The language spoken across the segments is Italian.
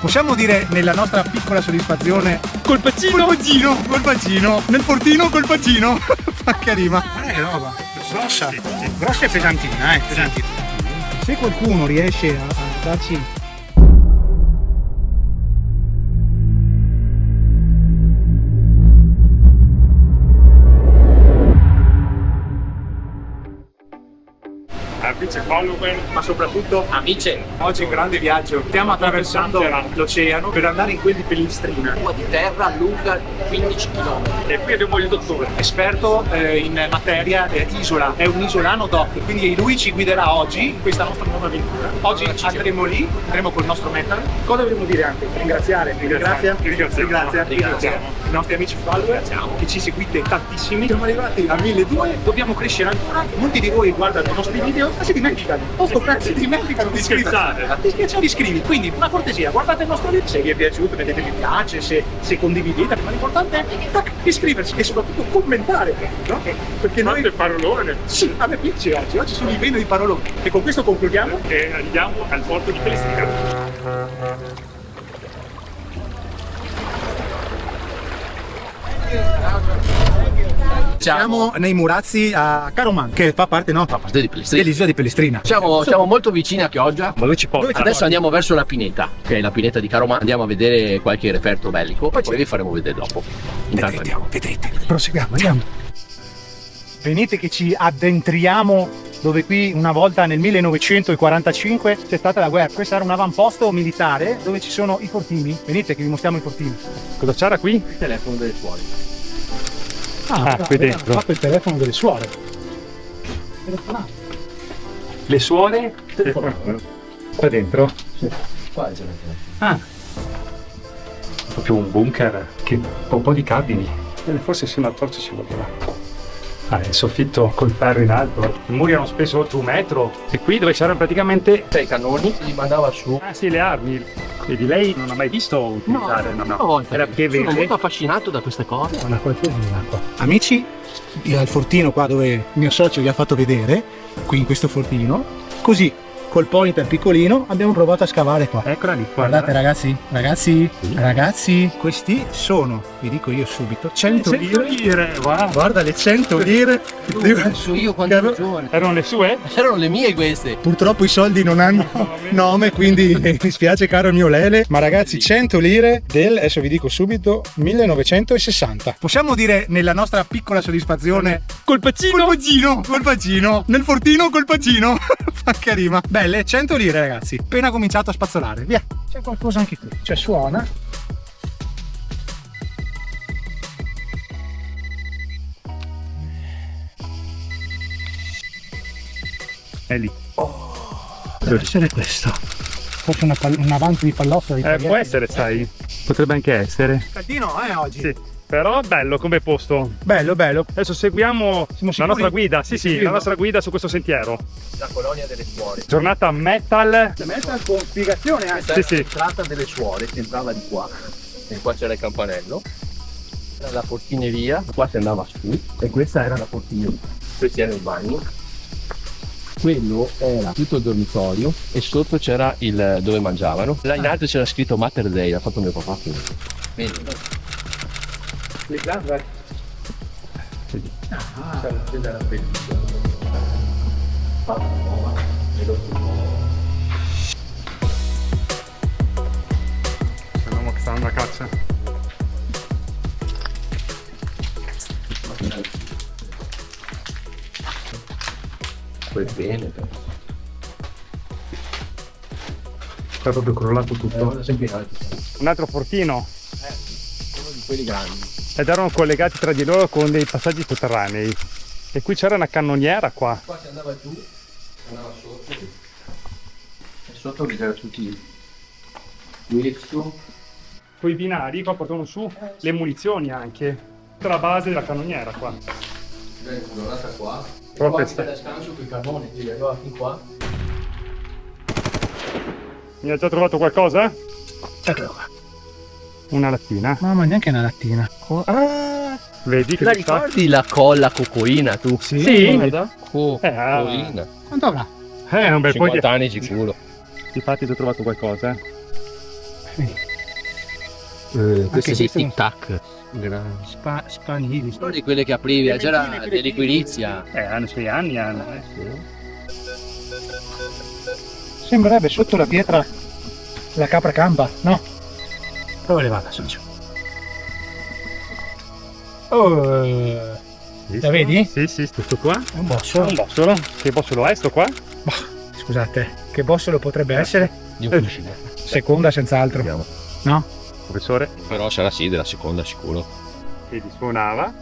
Possiamo dire nella nostra piccola soddisfazione Colpacino! colpacino, nel fortino colpacino. Che rima. Guarda che roba, grossa, grossa e pesantina, pesantina. Se qualcuno riesce a darci Amici follower, ma soprattutto amici. oggi un grande viaggio. Stiamo attraversando l'oceano per andare in quel di Pellestrina. Acqua di terra lunga 15 km. e qui abbiamo il dottore. Esperto in materia isola, è un isolano doc, quindi lui ci guiderà oggi in questa nostra nuova avventura. Oggi andremo lì, andremo col nostro metal. Cosa dovremmo dire anche? Ringraziare i nostri amici follower che ci seguite tantissimi. Siamo arrivati a 1200, dobbiamo crescere ancora. Molti di voi guardano i nostri video ma si dimenticano. Si dimenticano di iscriversi. Ti iscrivi, quindi una cortesia, guardate il nostro video. Se vi è piaciuto mettete mi piace, se condividete, ma l'importante è iscriversi e soprattutto commentare, no? Perché noi Quante parolone! sì, a me piace oggi sono i pieni di paroloni. E con questo concludiamo. E andiamo al porto di Pellestrina. Siamo nei Murazzi a Caroman, che fa parte Di Pellestrina. dell'isola di Pellestrina. Siamo molto vicini a Chioggia. Ma dove ci porta? Adesso andiamo verso la pineta, che è la pineta di Caroman. Andiamo a vedere qualche reperto bellico, poi vi faremo vedere dopo. Intanto Vedrete. Proseguiamo, andiamo. Venite che ci addentriamo dove qui una volta nel 1945 c'è stata la guerra. Questo era un avamposto militare dove ci sono i fortini. Venite che vi mostriamo i fortini. Cosa c'era qui? il telefono delle suore. Qui dentro. Hanno fatto il telefono delle suore. Le suore? Qua dentro? Qua c'è il Ah, proprio un bunker che ha un po' di cardini. Forse se una torcia ci voleva. Il soffitto col ferro in alto. I muri erano spesso oltre 1 metro. E qui dove c'erano praticamente. i cannoni, li mandava su. Ah sì, le armi. Vedi, lei non ha mai visto utilizzare. No. Era che Sono vede. molto affascinato da queste cose. Una qualcosa in acqua. Amici, al fortino qua dove il mio socio vi ha fatto vedere, qui in questo fortino, così col pointer piccolino abbiamo provato a scavare qua. Eccola lì, Guardate ragazzi, questi sono, vi dico io subito, 100 lire. Wow. Guarda le 100 lire. Penso io quando ero giovane. Erano le sue? Erano le mie queste. Purtroppo i soldi non hanno nome, quindi mi spiace caro il mio Lele, ma ragazzi 100 lire adesso vi dico subito, 1960. Possiamo dire nella nostra piccola soddisfazione Colpacino! colpacino, nel fortino colpacino. Fa che rima. Belle 100 lire ragazzi, appena cominciato a spazzolare, via. C'è qualcosa anche qui, cioè suona. È lì. Deve essere questo. Forse un avanti di pallottola di Può essere, sai? Potrebbe anche essere. Caldino, oggi. Sì. Però bello come posto. Bello. Adesso seguiamo la nostra guida. Sì, la nostra guida su questo sentiero. La colonia delle suore. Giornata metal. Metal con spiegazione anche. Questa Sì. è l'entrata delle suore, si entrava di qua. E qua c'era il campanello. Era la portineria, qua si andava su. E questa era la portineria. Questi erano i bagni. Quello era tutto il dormitorio e sotto c'era il dove mangiavano. Là in alto c'era scritto Mater Dei, l'ha fatto mio papà. Vedi? Le Gladwell. Era bellissimo. Andiamo che sta andando a caccia. Poi bene. Qua è proprio crollato tutto. Sempre in alto. Un altro fortino. Uno di quelli grandi. Ed erano collegati tra di loro con dei passaggi sotterranei. E qui c'era una cannoniera qua. Qua si andava giù, si andava sotto. E sotto c'erano tutti questo. Con i binari qua portano su le munizioni anche. Tutta la base della cannoniera qua. Sono andata qua. Proprio Qua c'è da scanso con i cannoni, quindi arrivava fin qua. Mi ha già trovato qualcosa? Eccolo qua. Una lattina. Mamma, neanche una lattina. Vedi che La ci sta? ricordi la colla cocoina tu? Sì. Guarda. Cocoina. Quanto avrà? Un bel po' 50 anni sicuro. Infatti ti ho trovato qualcosa. Queste dei queste tic tac. Spanili. Sono di quelle che aprivi, c'era dell'equilizia. Hanno i suoi anni, hanno. Sembrerebbe sotto la pietra la capra campa, no? Dove le vada, Sergio? Oh, la vedi? Sì, sì, questo qua. È un bossolo. Un bossolo. Che bossolo è sto qua? Scusate, che bossolo potrebbe essere? Di un fucile. Seconda senz'altro. Vediamo. No? Professore? Però sarà sì della seconda sicuro. Che suonava.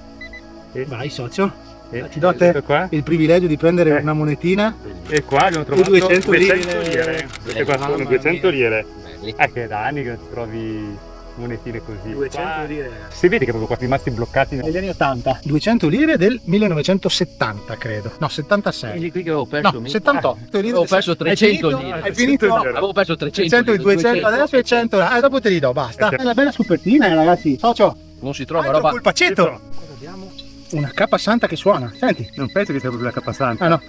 Vai, socio. E Ti do te qua. il privilegio di prendere una monetina. E qua abbiamo trovato 200 lire. lire. Queste qua sono Mamma 200 mia. lire. Belli. Che da anni che non trovi monetine così. 200 Qua lire. si vede che proprio qua rimasti bloccati. Negli anni 80. 200 lire del 1970, credo. No, 76. Quindi qui che avevo perso. No, 78. Avevo perso 300 Hai finito? lire. Hai finito? No, Avevo perso 300. 300 di 200 adesso e 100 là. Dopo te li do, basta. È una bella supertina, ragazzi. Socio. Non si trova Altro roba. colpacetto. Dietro. Abbiamo una cappa santa che suona. Senti. Non penso che sia proprio la capasanta. Ah no.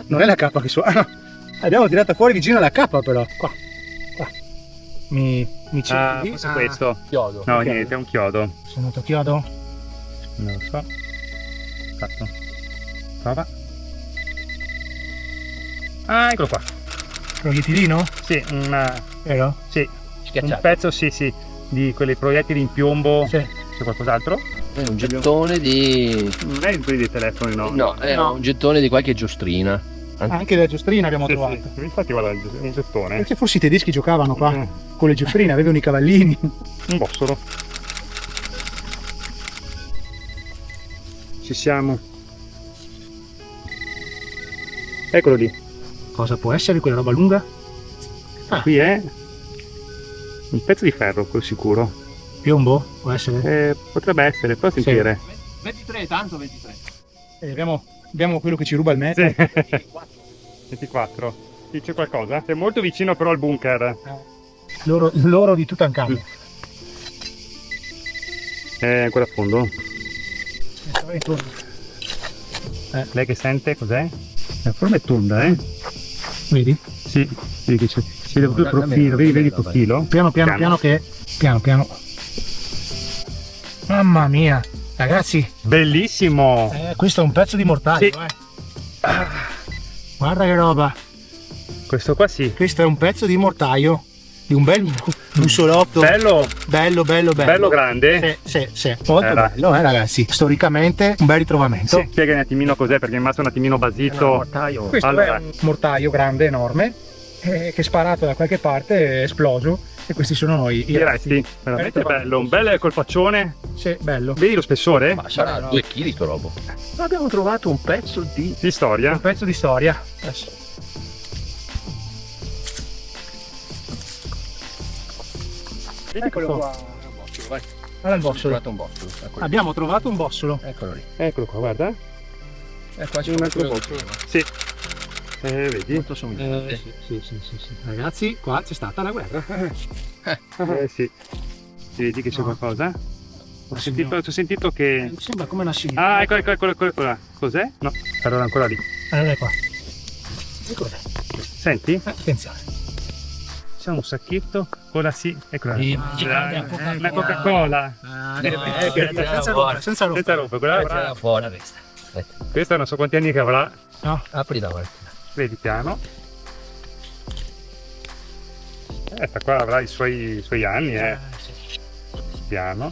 Non è la cappa che suona. Abbiamo tirato fuori vicino alla cappa però. Qua. Mi cerchi. Forse questo. Chiodo. No, chiodo. niente, è un chiodo. Sono andato chiodo. Non lo so. Fatto. Prova. Ah, eccolo qua. Proiettilino? Sì, Vero? sì, un Schiacciato. pezzo, sì, sì, di quelle proiettili in piombo. Sì. C'è qualcos'altro? È un gettone di. Non è di quelli dei telefoni, no? No, è No. un gettone di qualche giostrina. Anche la giostrina abbiamo Sì, trovato. sì. Infatti guarda, un gettone. Perché forse i tedeschi giocavano qua Mm. con le giostrine, avevano i cavallini. Un bossolo. Ci siamo. Eccolo lì. Cosa può essere quella roba lunga? Ah. Qui è un pezzo di ferro, quello sicuro. Piombo? Può essere? Potrebbe essere, però sentire. 23, tanto 23. Abbiamo quello che ci ruba il metro. Sì. 24. Sì, c'è qualcosa. È molto vicino però al bunker. L'oro di Tutankhamon. È ancora a fondo. Lei che sente cos'è? La forma è tonda, eh? Vedi? Sì, vedi che c'è. Si vede proprio il profilo, vedi il profilo? Piano che. Piano piano. Mamma mia! Ragazzi, Bellissimo! questo è un pezzo di mortaio, Sì. Guarda che roba! Questo qua sì. Questo è un pezzo di mortaio. Di un bel bussolotto. Bello, Bello. grande. Sì. Molto Era. bello, ragazzi. Storicamente un bel ritrovamento. Sì, spiega un attimino cos'è perché è rimasto un attimino basito. Questo Allora. è un mortaio grande, enorme, che è sparato da qualche parte, è esploso. E questi sono i I resti, veramente bello, un bel colpaccione. Sì, bello. Vedi lo spessore? Ma sarà 2 kg sto robo. Abbiamo trovato un pezzo di. Di storia. Un pezzo di storia. Eccolo qua. Vai. Guarda il Ho bossolo. trovato un bossolo. Eccolo, Abbiamo trovato un bossolo. eccolo lì. Eccolo qua, guarda. Qua c'è Un altro quello bossolo. prima. Sì. Vedi? Molto somigliante. Sì. Ragazzi, qua c'è stata la guerra. Sì. Vedi che c'è No. qualcosa? Ho sentito che. Sembra come una signora. Ah, ecco là. Cos'è? No, allora ancora lì. Allora è qua. Eccola. Senti? Attenzione. C'è un sacchetto con la sì. Eccola. Sì, Una Coca-Cola. Senza rompere. Senza rompere, quella avrà. fuori questa. Aspetta. Questa non so quanti anni che avrà. No. Apri davanti. Vedi piano. Sta qua avrà i suoi anni, piano.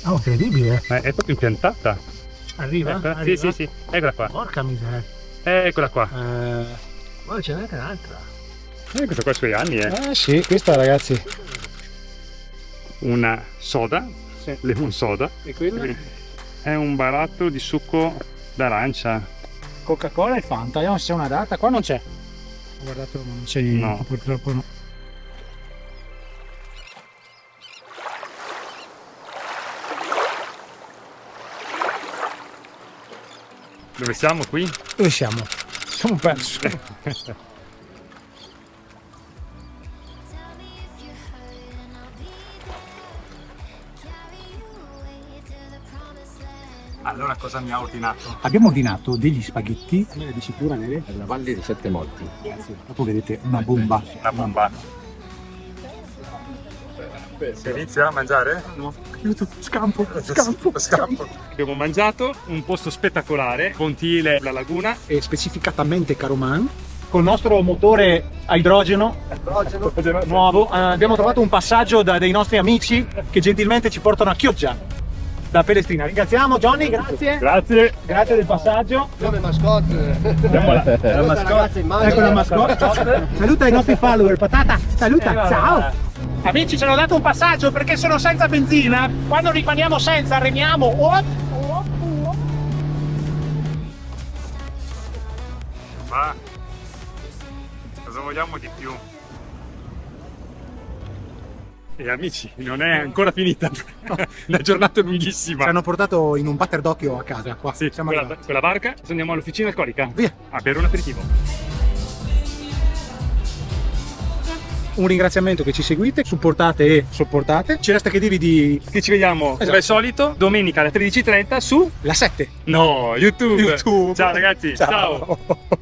Oh, incredibile. Ma è proprio impiantata. Arriva? Eccola. Arriva? Sì. Eccola qua. Porca miseria. Eccola qua. Ma c'è anche un'altra. Questa qua ha i suoi anni, Sì, questa ragazzi. Una soda, Sì. lemon soda. E quella? È un barattolo di succo d'arancia. Coca-Cola e Fanta. Vediamo se c'è una data. Qua non c'è. Ho guardato, ma non c'è niente. No. Purtroppo no. Dove siamo qui? Dove siamo? Siamo persi. Tell me if you're hurt and I'll be there. Carry you away to the promised land. Allora cosa mi ha ordinato? Abbiamo ordinato degli spaghetti, come di sicura nere. La Valle di Sette Morti. Dopo vedete una bomba. Una bomba. Si inizia a mangiare? No, aiuto, scampo. Scampo. Abbiamo mangiato, un posto spettacolare, Pontile, la laguna. E specificatamente Caroman, col nostro motore a idrogeno nuovo. Abbiamo trovato un passaggio da dei nostri amici che gentilmente ci portano a Chioggia, da Pelestrina. Ringraziamo Johnny, grazie. Grazie del passaggio. Come mascotte. La Ragazzi, Ecco la mascotte. Saluta i nostri follower, patata. Saluta, ciao. Amici, ci hanno dato un passaggio perché sono senza benzina. Quando rimaniamo senza, remiamo. Ma cosa vogliamo di più? E amici, non è ancora finita. Una giornata lunghissima. Ci hanno portato in un batter d'occhio a casa. Qua. Sì, Siamo quella, arrivati. quella barca, adesso andiamo all'officina alcolica. Via. A bere un aperitivo. Un ringraziamento che ci seguite, supportate e sopportate. Ci resta che dirvi di Che ci vediamo come al solito domenica alle 13:30 su La 7. YouTube. YouTube. Ciao ragazzi, ciao. Ciao.